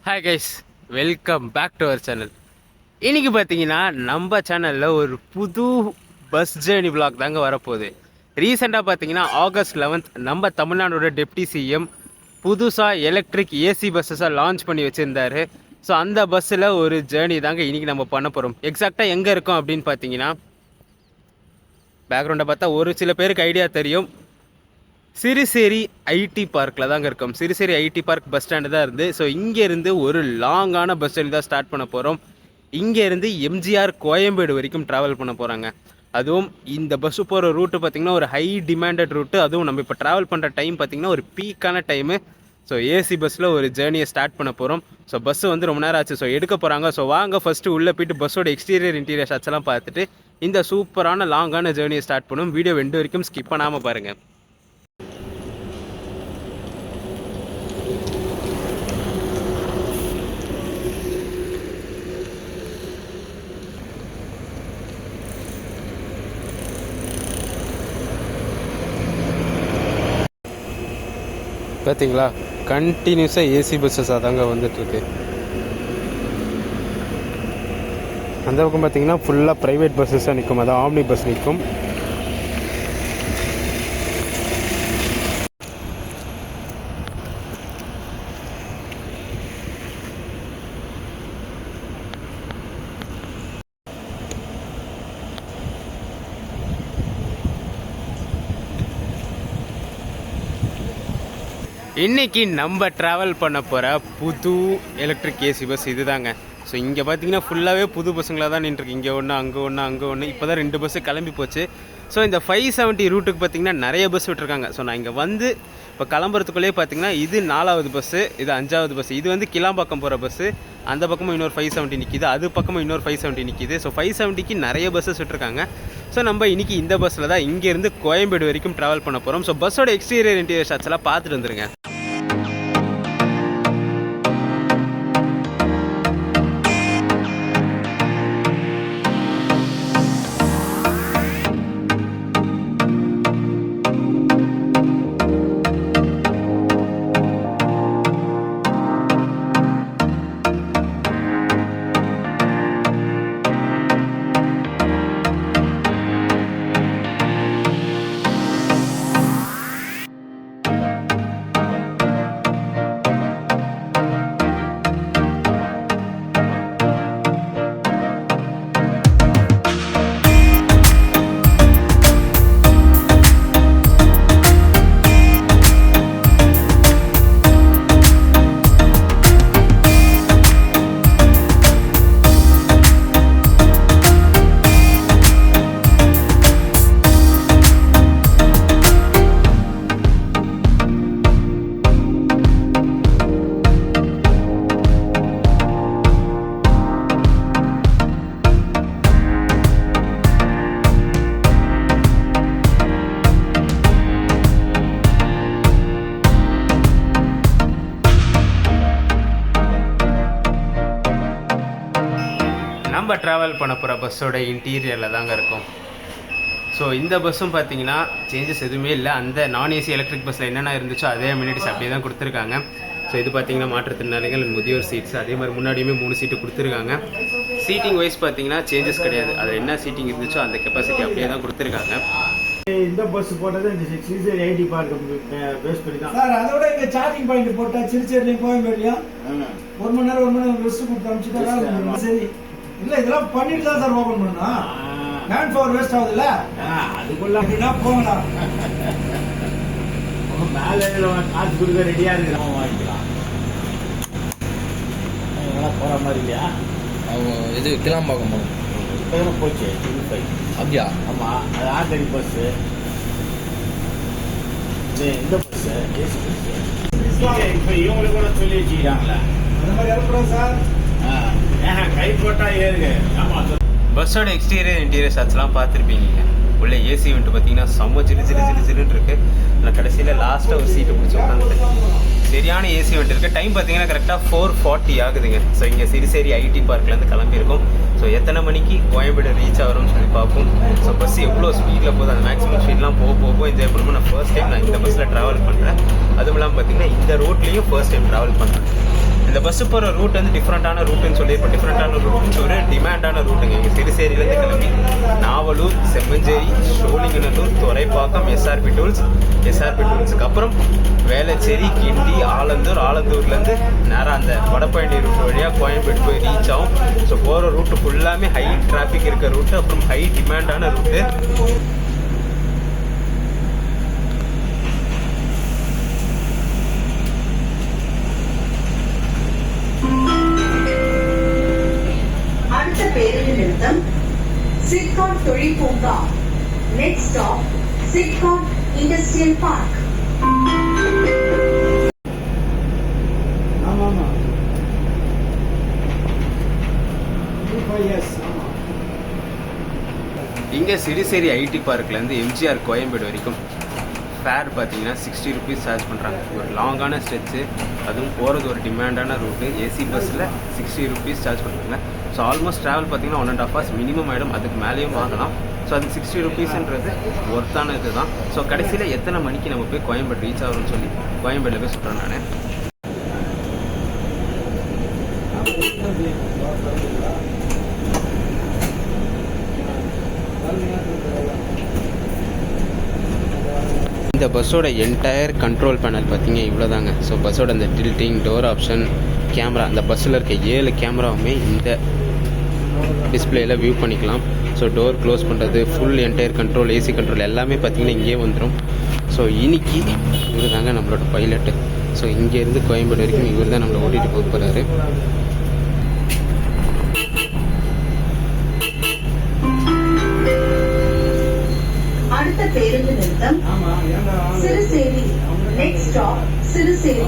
Hi guys, welcome back to our channel. இன்றைக்கி பார்த்தீங்கன்னா நம்ம சேனலில் ஒரு புது பஸ் ஜேர்னி vlog தாங்க வரப்போகுது. ரீசெண்டாக பார்த்தீங்கன்னா ஆகஸ்ட் 11th நம்ம தமிழ்நாடோட டெப்டி சிஎம் புதுசாக எலக்ட்ரிக் ஏசி பஸ்ஸஸாக லான்ச் பண்ணி வச்சுருந்தாரு. ஸோ அந்த பஸ்ஸில் ஒரு ஜேர்னி தாங்க இன்றைக்கி நம்ம பண்ண போகிறோம். எக்ஸாக்டாக எங்கே இருக்கோம் அப்படின்னு பார்த்தீங்கன்னா, பேக்ரவுண்டை பார்த்தா ஒரு சில பேருக்கு ஐடியா தெரியும், சிறுசேரி ஐடி பார்க்கில் தாங்க இருக்கோம். Siruseri IT park bus stand தான் இருந்து. ஸோ இங்கேருந்து ஒரு லாங்கான பஸ் ஜர்னி தான் ஸ்டார்ட் பண்ண போகிறோம். இங்கேருந்து எம்ஜிஆர் கோயம்பேடு வரைக்கும் ட்ராவல் பண்ண போகிறாங்க. அதுவும் இந்த பஸ்ஸு போகிற ரூட்டு பார்த்திங்கன்னா ஒரு ஹை டிமாண்டட் ரூட்டு. அதுவும் நம்ம இப்போ ட்ராவல் பண்ணுற டைம் பார்த்திங்கன்னா ஒரு பீக்கான டைமு. ஸோ ஏசி பஸ்ஸில் ஒரு ஜேர்னியை ஸ்டார்ட் பண்ண போகிறோம். ஸோ பஸ்ஸு வந்து ரொம்ப நேரம் ஆச்சு, ஸோ எடுக்க போகிறாங்க. ஸோ வாங்க ஃபஸ்ட்டு உள்ளே போய்ட்டு பஸ்ஸோட எக்ஸ்டீரியர் இன்டீரியர் ஷாட்ஸ்லாம் பார்த்துட்டு இந்த சூப்பரான லாங்கான ஜேர்னியை ஸ்டார்ட் பண்ணும். வீடியோ எண்டு வரைக்கும் ஸ்கிப் பண்ணாமல் பாருங்கள். பார்த்தீங்களா, கண்டினியூஸாக ஏசி பஸ்ஸஸாக தாங்க வந்துட்டுருக்கு. அந்த பக்கம் பார்த்தீங்கன்னா ஃபுல்லாக ப்ரைவேட் பஸ்ஸஸாக நிற்கும், அதான் ஆம்னி பஸ் நிற்கும். இன்றைக்கி நம்ம ட்ராவல் பண்ண போகிற புது எலக்ட்ரிக் ஏசி பஸ் இது தாங்க. ஸோ இங்கே பார்த்தீங்கன்னா ஃபுல்லாகவே புது பஸ்ஸுங்களாக தான் நின்றுருக்கு. இங்கே ஒன்று, அங்கே ஒன்று, அங்கே ஒன்று. இப்போ தான் 2 பஸ்ஸு கிளம்பி போச்சு. ஸோ இந்த 570 ரூட்டுக்கு பார்த்திங்கன்னா நிறைய பஸ் விட்டுருக்காங்க. ஸோ நான் இங்கே வந்து இப்போ கிளம்புறதுக்குள்ளேயே பார்த்திங்கன்னா இது 4வது பஸ்ஸு, இது 5வது பஸ்ஸு. இது வந்து கிளாம்பாக்கம் போகிற பஸ்ஸு. அந்த பக்கமும் இன்னொரு 570 நிற்கிது, அது பக்கமும் இன்னொரு 570 நிற்கிது. ஸோ 570க்கு நிறைய பஸ்ஸஸ் விட்டுருக்காங்க. ஸோ நம்ம இன்றைக்கி இந்த பஸ்ஸில் தான் இங்கேருந்து கோயம்பேடு வரைக்கும் ட்ராவல் பண்ண போகிறோம். ஸோ பஸ்ஸோட எக்ஸ்டீரியர் இன்டீரியர் ஷாட்ஸ் எல்லாம் பார்த்துட்டு வந்துருங்க. நம்ம ட்ராவல் பண்ண போகிற பஸ்ஸோட இன்டீரியரில் தாங்க இருக்கும். ஸோ இந்த பஸ்ஸும் பார்த்தீங்கன்னா சேஞ்சஸ் எதுவுமே இல்லை. அந்த நான் ஏசி எலக்ட்ரிக் பஸ்ஸில் என்னென்ன இருந்துச்சோ அதே அம்யூனிட்டிஸ் அப்படியே தான் கொடுத்துருக்காங்க. ஸோ இது பார்த்தீங்கன்னா மாற்றுத்திறனாளிகள், முதியோர் சீட்ஸ், அதே மாதிரி முன்னாடியுமே 3 சீட்டு கொடுத்துருக்காங்க. சீட்டிங் வைஸ் பார்த்தீங்கன்னா சேஞ்சஸ் கிடையாது. அதில் என்ன சீட்டிங் இருந்துச்சோ அந்த கெப்பாசிட்டி அப்படியே தான் கொடுத்துருக்காங்க. இந்த பஸ் போட்டது இந்த சிறுசேரி ஐடி பார்க் பேஸ் பண்ணி தான் சார். அதோட இங்க சார்ஜிங் பாயிண்ட் போட்டா சிறுசேரிலையும் கோயம்பேடுலையும் 1 மணி நேரம் ரெஸ்ட் கொடுத்து அனுப்பிச்சுட்டா சரி. இல்ல இதெல்லாம் பண்ணிட்டு தான் சார் ஓபன் பண்ணணும். மேன் பவர் வேஸ்ட் ஆகுதுல்ல, அதுக்குள்ள அப்படின்னா போகலாம். மேலே காசு கொடுக்க ரெடியா இருக்கு, நம்ம வாங்கிக்கலாம். போற மாதிரி இல்லையா? இது கிளாம்பாக்கம் போகணும் போச்சு அப்படியா? ஆமா, அது ஆர்டினரி பஸ். இந்த பஸ் ஏசி பஸ் இப்ப இவங்களுக்கு கூட சொல்லி வச்சுக்கிறாங்களே, அந்த மாதிரி இறக்குறோம் சார். கை போட்டா ஏறுங்க. ஆமா, பஸ்ஸோட எக்ஸ்டீரியர் இன்டீரியர் ஷாட்ஸ்லாம் பார்த்துருப்பீங்க. உள்ள ஏசி வந்துட்டு பார்த்தீங்கன்னா செம்ம ஜிலுன்னு இருக்குது. நான் கடைசியில் லாஸ்ட்டாக ஒரு சீட்டு பிடிச்சி உட்காந்துட்டேன். சரியான ஏசி வந்துட்டு இருக்குது. டைம் பார்த்தீங்கன்னா கரெக்டாக 4:40 ஆகுதுங்க. ஸோ இங்கே சிறுசேரி ஐடி பார்க்லேருந்து கிளம்பியிருக்கோம். ஸோ எத்தனை மணிக்கு கோயம்பேடு ரீச் ஆகிறோம்னு சொல்லி பார்ப்போம். ஸோ பஸ் எவ்வளோ ஸ்பீடில் போகுது, அந்த மேக்ஸிமம் ஸ்பீட்லாம் போக என்ஜாய் பண்ணுவோம். நான் ஃபர்ஸ்ட் டைம் நான் இந்த பஸ்ஸில் ட்ராவல் பண்ணுறேன். அதுவும் இல்லாமல் பார்த்தீங்கன்னா இந்த ரோட்லேயும் ஃபர்ஸ்ட் டைம் ட்ராவல் பண்ணுறேன். இந்த பஸ்ஸு போகிற ரூட் வந்து டிஃப்ரெண்ட்டான ரூட்டுன்னு சொல்லி இப்போ டிஃப்ரெண்ட்டான ரூட்டுன்னு ஒரு டிமாண்டான ரூட்டுங்க. இங்கே சிறுசேரியிலேருந்து கிளம்பி நாவலூர், செம்மஞ்சேரி, சோழிங்கநல்லூர், துறைப்பாக்கம், எஸ்ஆர்பி டூல்ஸுக்கு அப்புறம் வேளச்சேரி, கிண்டி, ஆலந்தூர்லேருந்து நேராக அந்த வடபழனி ரூட் வழியாக கோயம்பேடு போய் ரீச் ஆகும். ஸோ போகிற ரூட்டு ஃபுல்லாமே ஹை டிராஃபிக் இருக்க ரூட்டு, அப்புறம் ஹை டிமாண்டான ரூட்டு. அடுத்த பேருந்து நிறுத்தம் சிப்காட் தொழில் பூங்கா. Next stop SIPCOT industrial park. ஆமா 5 இயர்ஸ். ஆமா இங்கே சிறுசேரி ஐடி பார்க்லேருந்து எம்ஜிஆர் கோயம்பேடு வரைக்கும் ஃபேர் பார்த்தீங்கன்னா 60 ருபீஸ் சார்ஜ் பண்ணுறாங்க. ஒரு லாங்கான ஸ்ட்ரெச்சு, அதுவும் போகிறது ஒரு டிமாண்டான ரூட்டு. ஏசி பஸ்ஸில் 60 ருபீஸ் சார்ஜ் பண்ணுறாங்க. ஸோ ஆல்மோஸ்ட் ட்ராவல் பார்த்தீங்கன்னா 1.5 hours மினிமம் ஆகிடும். அதுக்கு மேலேயும் வாங்கலாம். ஸோ அது 60 ருபீஸ்ன்றது ஒர்த்தான இது தான். ஸோ கடைசியில் எத்தனை மணிக்கு நம்ம போய் கோயம்பேடு ரீச் ஆகும்னு சொல்லி கோயம்பேடில் போய் சொல்கிறேன் நான். இந்த பஸ்ஸோட என்டையர் கண்ட்ரோல் பேனல் பார்த்தீங்க இவ்வளோதாங்க. ஸோ பஸ்ஸோட அந்த டில்ட்டிங், டோர் ஆப்ஷன், கேமரா, அந்த பஸ்ஸில் இருக்க 7 கேமராவுமே இந்த டிஸ்பிளேயில் வியூ பண்ணிக்கலாம். ஸோ டோர் க்ளோஸ் பண்ணுறது, full entire control, AC control எல்லாமே பார்த்திங்கன்னா இங்கே வந்துடும். ஸோ இன்னைக்கு இவர் தாங்க நம்மளோட பைலட்டு. ஸோ இங்கேருந்து கோயம்பேடு வரைக்கும் இவர் தான் நம்மளை ஓட்டிகிட்டு போக போகிறாரு. அடுத்த பேருந்து நிறுத்தம் சிறுசேரி. Next stop Siruseri.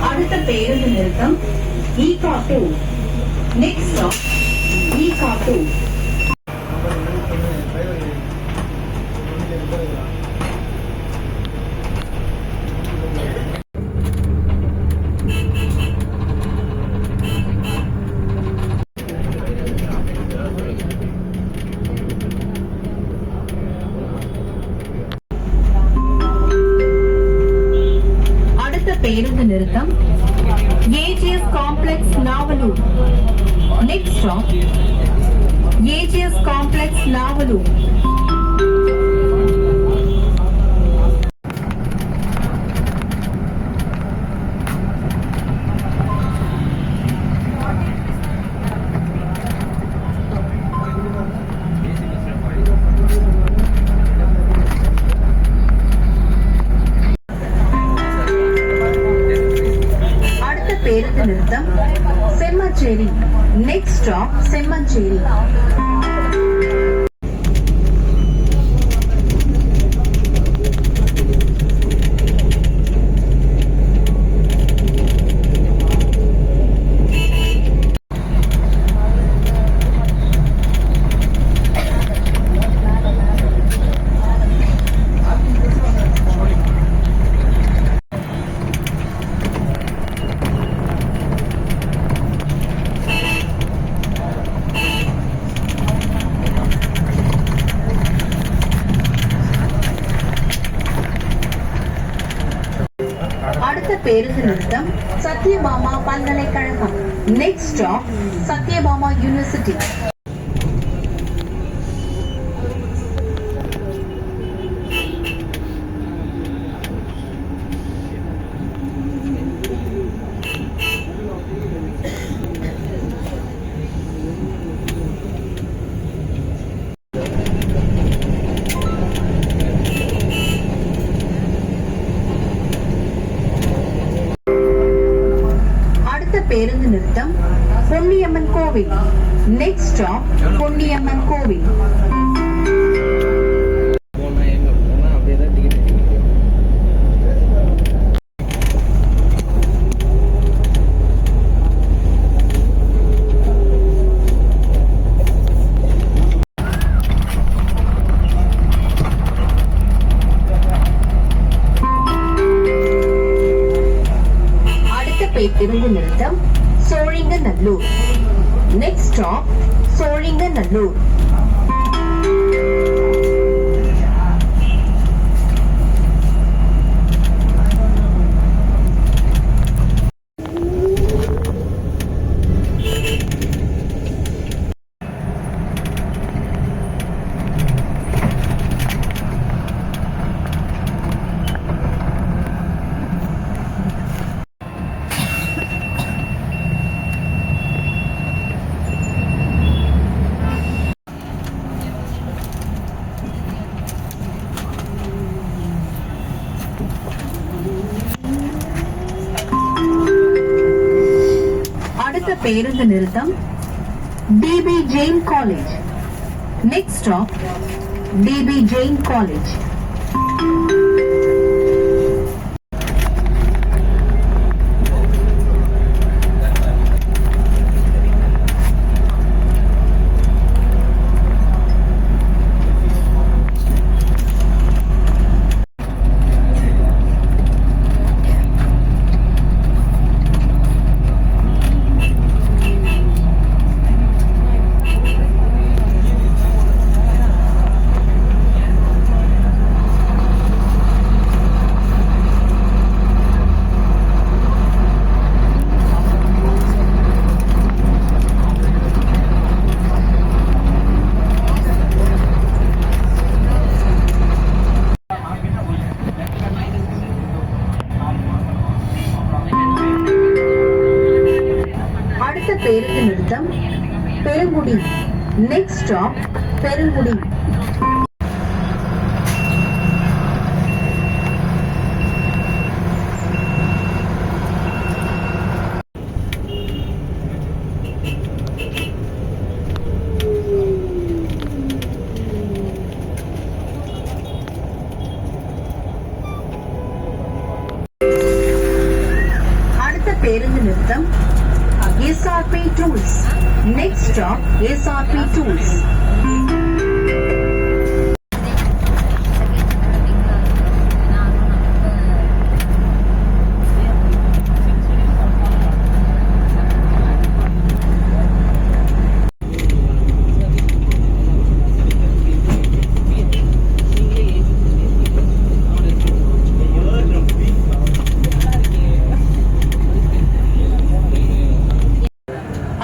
அடுத்த பேருந்து நிறுத்தம் ஈகாட்டூ. Next stop ஈகாட்டூ. பேருந்து நிறுத்தம் AGS complex Navalur. Next stop AGS complex Navalur. பேருந்து நிறுத்தம் செம்மஞ்சேரி. Next stop Semmancheri. அடுத்த பேருந்து நிறுத்தம் சத்யபாமா பல்கலைக்கழகம். Next stop Sathyabama university. பேருந்து நிறுத்தம் பொன்னியம்மன் கோவில். நெக்ஸ்ட் ஸ்டாப் பொன்னியம்மன் கோவில். பேருந்து நிறுத்தம் D B Jain college. Next stop D B Jain college. அடுத்த பேருந்து நிறுத்தம் பெருங்குடி. Next stop Perungudi. அடுத்த பேருந்து நிறுத்தம் SRP Tools. Next stop SRP Tools.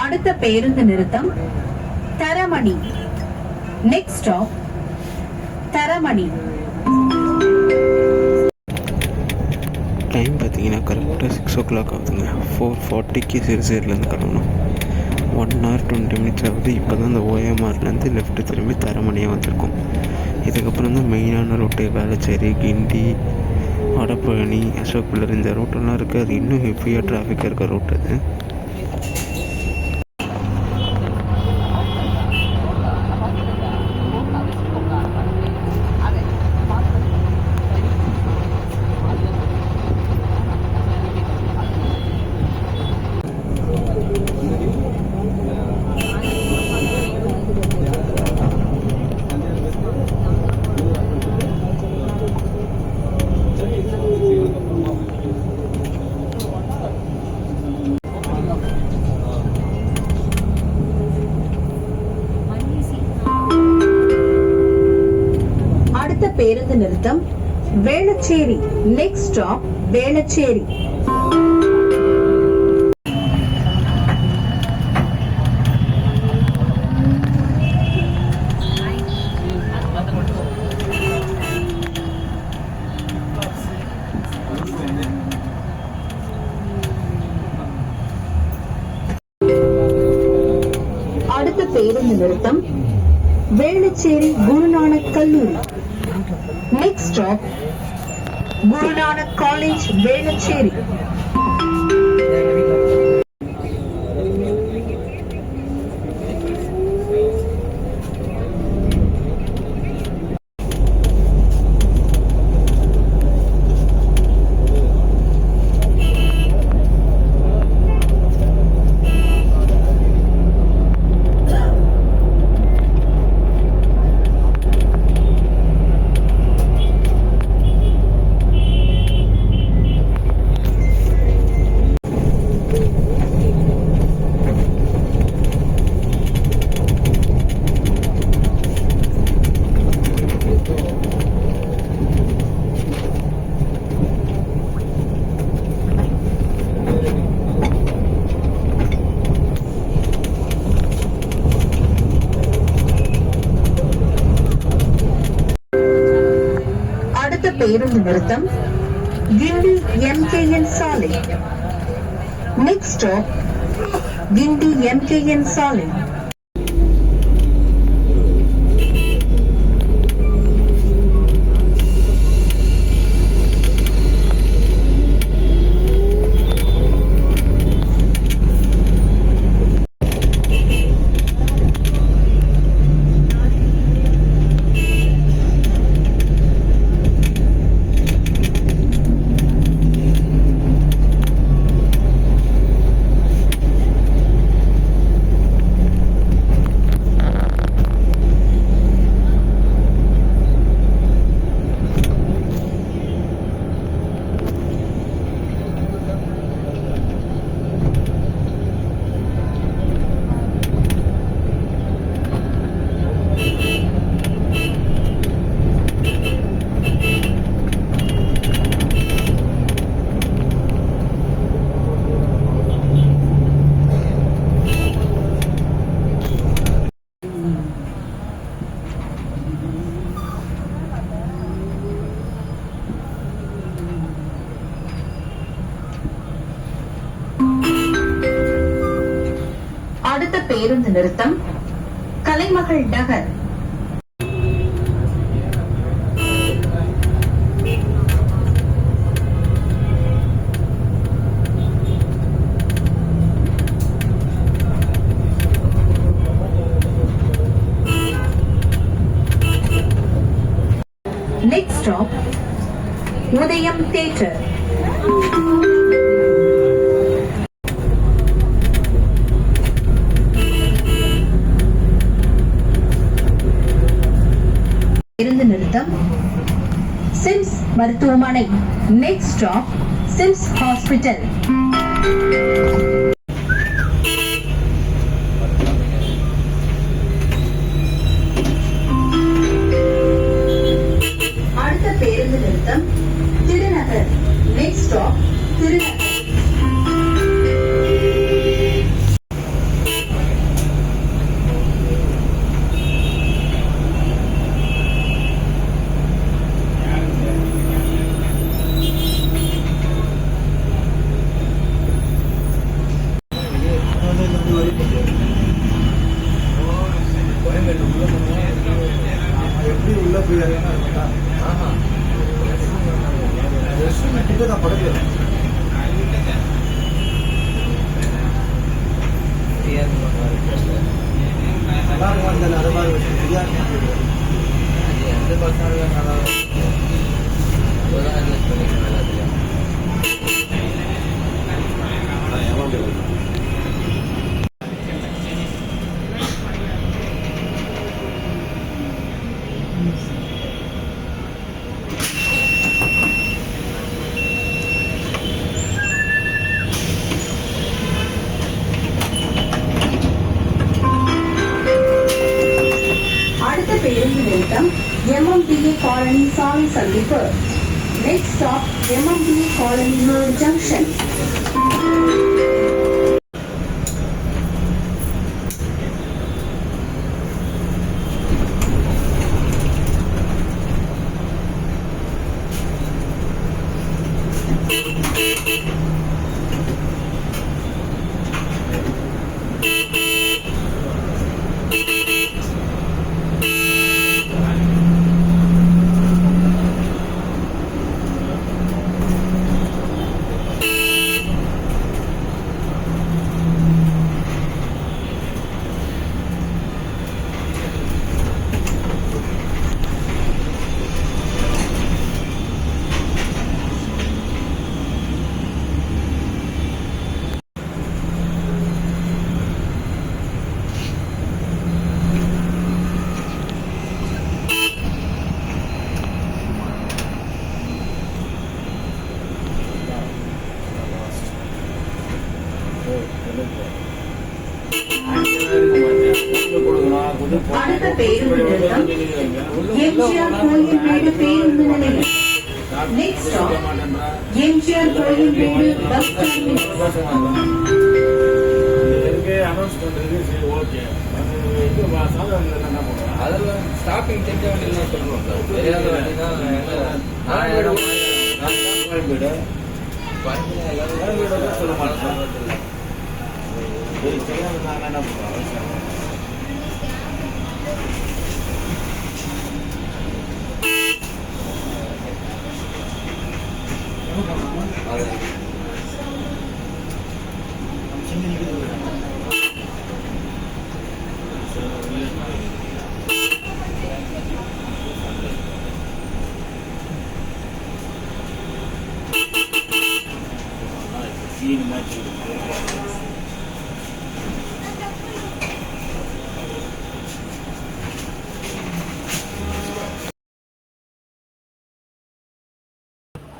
அடுத்த பேருந்து நிறுத்தம் Taramani. Next stop Taramani. Time பார்த்தீங்கன்னா கரெக்டாக 6 o'clock ஆகுதுங்க. 4:40க்கு சிறுசேரிலேருந்து கிளம்பணும். 1 hour 20 minutes ஆகுது. இப்போ தான் இந்த ஓஎம்ஆர்லேருந்து லெஃப்ட்டு திரும்பி தரமணியாக வந்திருக்கோம். இதுக்கப்புறம் தான் மெயினான ரூட்டு வேளச்சேரி, கிண்டி, வடபழனி, அசோக் பில்லர் இந்த ரூட்டெல்லாம் இருக்குது. அது இன்னும் ஹெவியாக டிராஃபிக் இருக்க ரூட் அது. அடுத்த பேருந்து நிறுத்தம் வேளச்சேரி. Next stop Velachery. அடுத்த பேருந்து நிறுத்தம் வேளச்சேரி குருநானக் கல்லூரி. Next stop Guru Nanak college Velachery. பேருந்து நிறுத்தம் கிண்டி MKN சாலை. நெக்ஸ்ட் ஸ்டாப் கிண்டி MKN சாலை. பேருந்து நிறுத்தம் கலைமகள் நகர். Next stop, Udayam Theatre. பேருந்து நிறுத்தம் சிம்ஸ் மருத்துவமனை. Next stop, Sims hospital. பேருந்து நிறுத்தம் திருநகர். Next stop Thirunagar. எப்படி உள்ள போயிருக்கா கிட்டதான் படுது. எந்த பசங்க பேருந்து நிறுத்தம் MMDA காலனி சாலை சந்திப்பு. நெக்ஸ்ட் ஸ்டாப் MMDA காலனி ரோட் ஜங்ஷன். அடுத்த பேருந்து நிறுத்தம் எம்ஜிஆர் கோயில்மேடு பேருந்து நிலையம். Next stop MGR Koilmedu bus stand. Announce பண்றது சரி, ஓகே. அதெல்லாம் ஸ்டாப்பிங் தெரிஞ்ச வண்டியில் சொல்லுவோம் சார். தெரியாத வண்டினா கோயம்பேடு சொல்ல மாட்டேன். தெரியாத என்ன பண்ணுறோம்.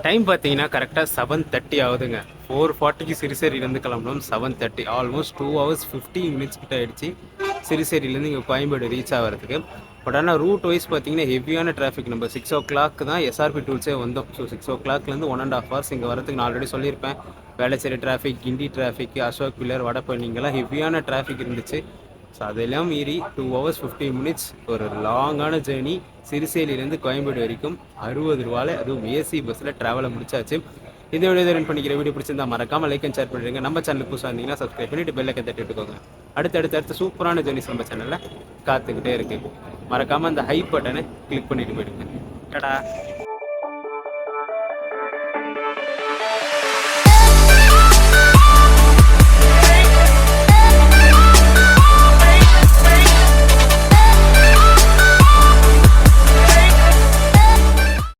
டைம் பார்த்தீங்கன்னா கரெக்டாக 7:30 ஆகுதுங்க. 4:40க்கு சிறுசேரியிலேருந்து கிளம்பணும். 7:30 ஆல்மோஸ்ட் 2 hours 15 minutes கிட்ட ஆயிடுச்சு சிறுசேரியிலேருந்து இங்கே கோயம்பேடு ரீச் ஆகிறதுக்கு. பட் ஆனால் ரூட் வைஸ் பார்த்தீங்கன்னா ஹெவியான டிராஃபிக். நம்ம 6 o'clock தான் எஸ்ஆர்பி டூல்ஸே வந்தோம். ஸோ 6 o'clockலேருந்து 1.5 hours இங்கே வரதுக்கு நான் ஆல்ரெடி சொல்லியிருப்பேன். வேளச்சேரி டிராஃபிக், கிண்டி டிராஃபிக், அசோக் பில்லர், வடபழனி இங்கெல்லாம் ஹெவியான டிராஃபிக் இருந்துச்சு. ஸோ அதெல்லாம் மீறி 2 hours 15 minutes ஒரு லாங்கான ஜேர்னி சிறுசேலியிலேருந்து கோயம்பேடு வரைக்கும் 60 ரூபாயில், அதுவும் ஏசி பஸ்ஸில் ட்ராவலை முடிச்சாச்சு. இந்த வீடியோ ரன் பண்ணிக்கிற வீடியோ பிடிச்சிருந்தா மறக்காமல் லைக் அண்ட் ஷேர் பண்ணிடுங்க. நம்ம சேனலுக்கு புதுசாக இருந்தீங்கன்னா சப்ஸ்கிரைப் பண்ணிட்டு பெல் ஐக்கன் தட்டி விட்டுக்கோங்க. அடுத்து சூப்பரான ஜெர்னிஸ் நம்ம சேனலில் காத்துக்கிட்டே இருக்கு. மறக்காமல் அந்த ஹைப் பட்டனை கிளிக் பண்ணிட்டு போயிடுங்க. டடா.